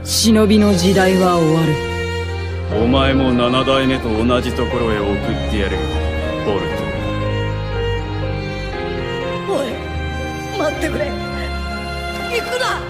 忍びの時代は終わる。お前も7代目と同じところへ送ってやるよ、ボルト。おい、待ってくれ。行くな。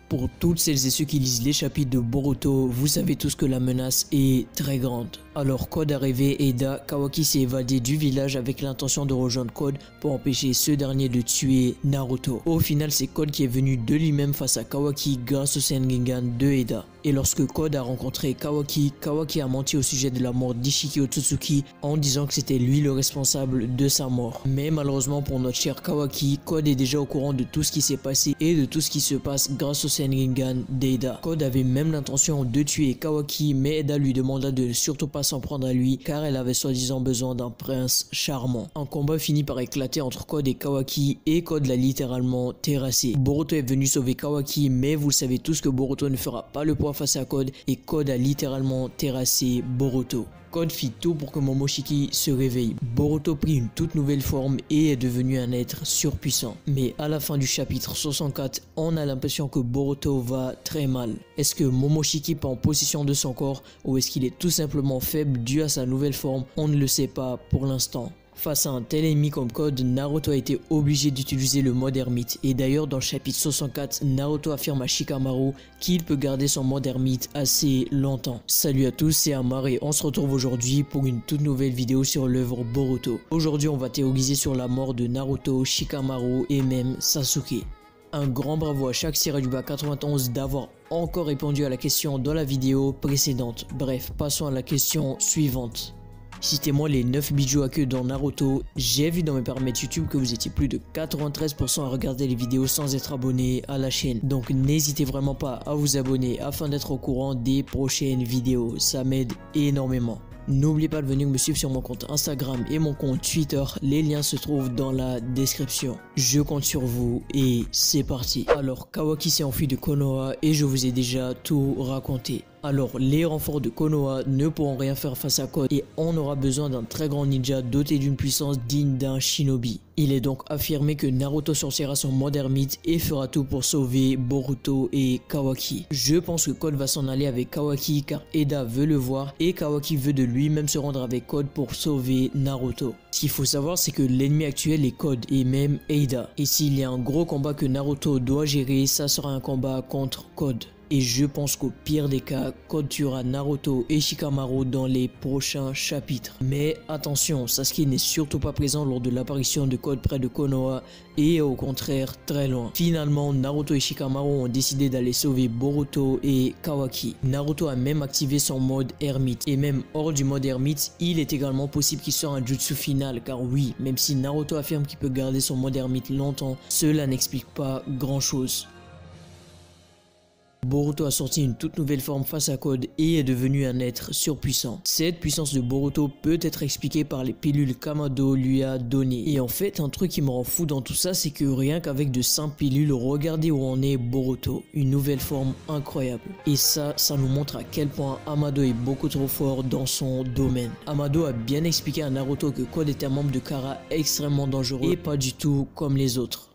Pour toutes celles et ceux qui lisent les chapitres de Boruto, vous savez tous que la menace est très grande. Alors Code arrivé et Kawaki s'est évadé du village avec l'intention de rejoindre Code pour empêcher ce dernier de tuer Naruto. Au final, c'est Code qui est venu de lui-même face à Kawaki grâce au Senringan de Eda. Et lorsque Code a rencontré Kawaki, Kawaki a menti au sujet de la mort d'Ishiki Otsutsuki en disant que c'était lui le responsable de sa mort. Mais malheureusement pour notre cher Kawaki, Code est déjà au courant de tout ce qui s'est passé et de tout ce qui se passe grâce au Senringan d'Eda. Code avait même l'intention de tuer Kawaki, mais Eda lui demanda de ne surtout pas s'en prendre à lui car elle avait soi-disant besoin d'un prince charmant. Un combat finit par éclater entre Code et Kawaki et Code l'a littéralement terrassé. Boruto est venu sauver Kawaki, mais vous le savez tous que Boruto ne fera pas le poids face à Code et Code a littéralement terrassé Boruto. Code fit tout pour que Momoshiki se réveille. Boruto prit une toute nouvelle forme et est devenu un être surpuissant. Mais à la fin du chapitre 64, on a l'impression que Boruto va très mal. Est-ce que Momoshiki prend possession de son corps ou est-ce qu'il est tout simplement faible dû à sa nouvelle forme? On ne le sait pas pour l'instant. Face à un tel ennemi comme Code, Naruto a été obligé d'utiliser le mode ermite. Et d'ailleurs dans le chapitre 64, Naruto affirme à Shikamaru qu'il peut garder son mode ermite assez longtemps. Salut à tous, c'est Amar et on se retrouve aujourd'hui pour une toute nouvelle vidéo sur l'œuvre Boruto. Aujourd'hui on va théoriser sur la mort de Naruto, Shikamaru et même Sasuke. Un grand bravo à chaque Sirajuba 91 d'avoir encore répondu à la question dans la vidéo précédente. Bref, passons à la question suivante. Citez-moi les 9 bijoux à queue dans Naruto. J'ai vu dans mes paramètres YouTube que vous étiez plus de 93% à regarder les vidéos sans être abonné à la chaîne. Donc n'hésitez vraiment pas à vous abonner afin d'être au courant des prochaines vidéos. Ça m'aide énormément. N'oubliez pas de venir me suivre sur mon compte Instagram et mon compte Twitter. Les liens se trouvent dans la description. Je compte sur vous et c'est parti. Alors Kawaki s'est enfui de Konoha et je vous ai déjà tout raconté. Alors les renforts de Konoha ne pourront rien faire face à Code et on aura besoin d'un très grand ninja doté d'une puissance digne d'un shinobi. Il est donc affirmé que Naruto sortira son mode ermite et fera tout pour sauver Boruto et Kawaki. Je pense que Code va s'en aller avec Kawaki car Eda veut le voir et Kawaki veut de lui-même se rendre avec Code pour sauver Naruto. Ce qu'il faut savoir c'est que l'ennemi actuel est Code et même Eda. Et s'il y a un gros combat que Naruto doit gérer, ça sera un combat contre Code. Et je pense qu'au pire des cas, Code tuera Naruto et Shikamaru dans les prochains chapitres. Mais attention, Sasuke n'est surtout pas présent lors de l'apparition de Code près de Konoha et est au contraire très loin. Finalement, Naruto et Shikamaru ont décidé d'aller sauver Boruto et Kawaki. Naruto a même activé son mode ermite. Et même hors du mode ermite, il est également possible qu'il sorte un jutsu final. Car oui, même si Naruto affirme qu'il peut garder son mode ermite longtemps, cela n'explique pas grand chose. Boruto a sorti une toute nouvelle forme face à Code et est devenu un être surpuissant. Cette puissance de Boruto peut être expliquée par les pilules qu'Amado lui a données. Et en fait, un truc qui me rend fou dans tout ça, c'est que rien qu'avec de simples pilules, regardez où en est Boruto. Une nouvelle forme incroyable. Et ça nous montre à quel point Amado est beaucoup trop fort dans son domaine. Amado a bien expliqué à Naruto que Code est un membre de Kara extrêmement dangereux et pas du tout comme les autres.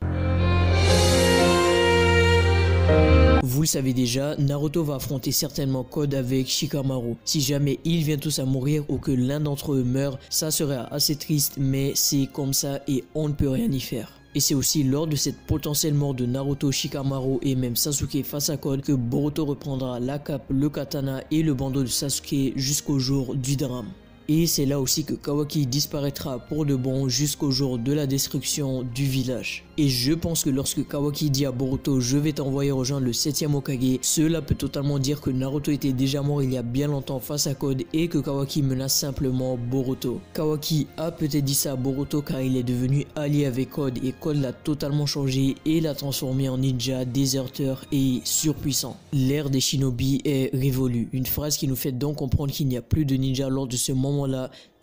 Vous le savez déjà, Naruto va affronter certainement Code avec Shikamaru. Si jamais ils viennent tous à mourir ou que l'un d'entre eux meurt, ça serait assez triste, mais c'est comme ça et on ne peut rien y faire. Et c'est aussi lors de cette potentielle mort de Naruto, Shikamaru et même Sasuke face à Code que Boruto reprendra la cape, le katana et le bandeau de Sasuke jusqu'au jour du drame. Et c'est là aussi que Kawaki disparaîtra pour de bon jusqu'au jour de la destruction du village. Et je pense que lorsque Kawaki dit à Boruto « Je vais t'envoyer rejoindre le 7e Hokage », cela peut totalement dire que Naruto était déjà mort il y a bien longtemps face à Code et que Kawaki menace simplement Boruto. Kawaki a peut-être dit ça à Boruto car il est devenu allié avec Code et Code l'a totalement changé et l'a transformé en ninja, déserteur et surpuissant. L'ère des shinobi est révolue, une phrase qui nous fait donc comprendre qu'il n'y a plus de ninja lors de ce moment-là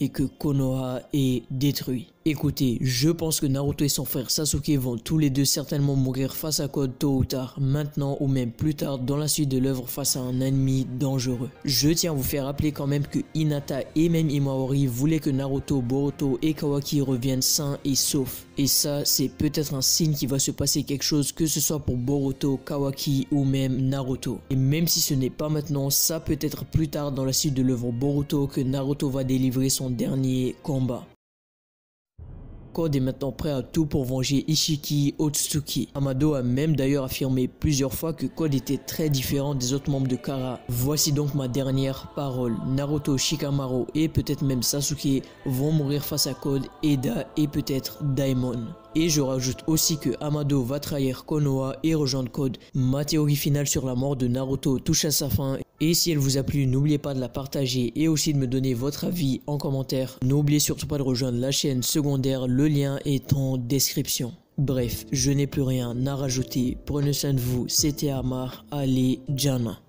et que Konoha est détruit. Écoutez, je pense que Naruto et son frère Sasuke vont tous les deux certainement mourir face à Code tôt ou tard, maintenant ou même plus tard dans la suite de l'œuvre face à un ennemi dangereux. Je tiens à vous faire rappeler quand même que Hinata et même Imahori voulaient que Naruto, Boruto et Kawaki reviennent sains et saufs. Et ça, c'est peut-être un signe qu'il va se passer quelque chose, que ce soit pour Boruto, Kawaki ou même Naruto. Et même si ce n'est pas maintenant, ça peut être plus tard dans la suite de l'œuvre Boruto que Naruto va délivrer son dernier combat. Code est maintenant prêt à tout pour venger Ishiki Otsutsuki. Amado a même d'ailleurs affirmé plusieurs fois que Code était très différent des autres membres de Kara. Voici donc ma dernière parole. Naruto, Shikamaru et peut-être même Sasuke vont mourir face à Code, Eda et peut-être Daimon. Et je rajoute aussi que Amado va trahir Konoha et rejoindre Code. Ma théorie finale sur la mort de Naruto touche à sa fin. Et si elle vous a plu, n'oubliez pas de la partager et aussi de me donner votre avis en commentaire. N'oubliez surtout pas de rejoindre la chaîne secondaire, le lien est en description. Bref, je n'ai plus rien à rajouter. Prenez soin de vous, c'était Amar, allez, Jana.